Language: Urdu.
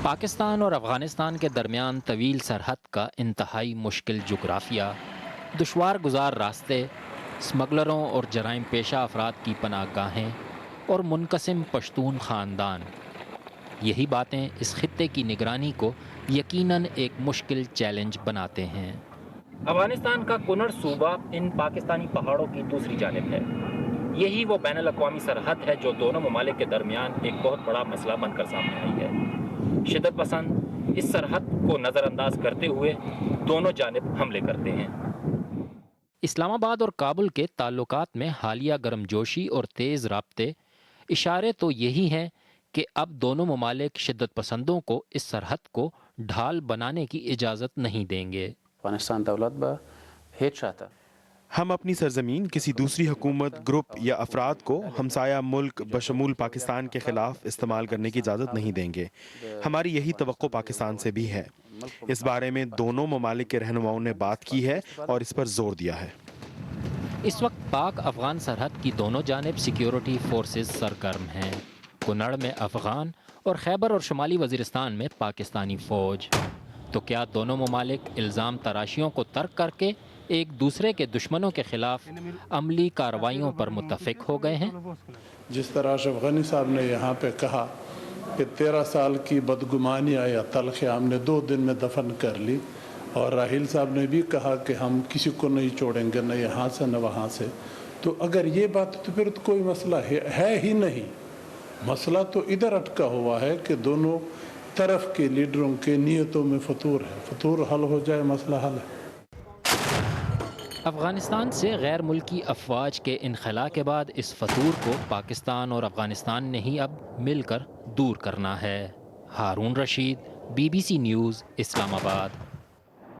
پاکستان اور افغانستان کے درمیان طویل سرحد کا انتہائی مشکل جغرافیہ، دشوار گزار راستے، اسمگلروں اور جرائم پیشہ افراد کی پناہ گاہیں اور منقسم پشتون خاندان، یہی باتیں اس خطے کی نگرانی کو یقیناً ایک مشکل چیلنج بناتے ہیں۔ افغانستان کا کنڑ صوبہ ان پاکستانی پہاڑوں کی دوسری جانب ہے۔ یہی وہ بین الاقوامی سرحد ہے جو دونوں ممالک کے درمیان ایک بہت بڑا مسئلہ بن کر سامنے آئی ہے۔ شدت پسند اس سرحد کو نظر انداز کرتے ہوئے دونوں جانب حملے کرتے ہیں۔ اسلام آباد اور کابل کے تعلقات میں حالیہ گرم جوشی اور تیز رابطے اشارے تو یہی ہیں کہ اب دونوں ممالک شدت پسندوں کو اس سرحد کو ڈھال بنانے کی اجازت نہیں دیں گے۔ افغانستان دولت با ہیچ چاہتا ہم اپنی سرزمین کسی دوسری حکومت، گروپ یا افراد کو ہمسایہ ملک بشمول پاکستان کے خلاف استعمال کرنے کی اجازت نہیں دیں گے۔ ہماری یہی توقع پاکستان سے بھی ہے۔ اس بارے میں دونوں ممالک کے رہنماؤں نے بات کی ہے اور اس پر زور دیا ہے۔ اس وقت پاک افغان سرحد کی دونوں جانب سیکیورٹی فورسز سرگرم ہیں، کنڑ میں افغان اور خیبر اور شمالی وزیرستان میں پاکستانی فوج۔ تو کیا دونوں ممالک الزام تراشیوں کو ترک کر کے ایک دوسرے کے دشمنوں کے خلاف عملی کارروائیوں پر متفق ہو گئے ہیں؟ جس طرح اشرف غنی صاحب نے یہاں پہ کہا کہ 13 سال کی بدگمانیاں یا تلخیاں ہم نے 2 دن میں دفن کر لی، اور راحیل صاحب نے بھی کہا کہ ہم کسی کو نہیں چھوڑیں گے، نہ یہاں سے نہ وہاں سے، تو اگر یہ بات تو پھر کوئی مسئلہ ہے ہی نہیں۔ مسئلہ تو ادھر اٹکا ہوا ہے کہ دونوں طرف کے لیڈروں کے نیتوں میں فتور ہے، فتور حل ہو جائے مسئلہ حل ہے۔ افغانستان سے غیر ملکی افواج کے انخلاء کے بعد اس فتور کو پاکستان اور افغانستان نے ہی اب مل کر دور کرنا ہے۔ ہارون رشید، BBC نیوز، اسلام آباد۔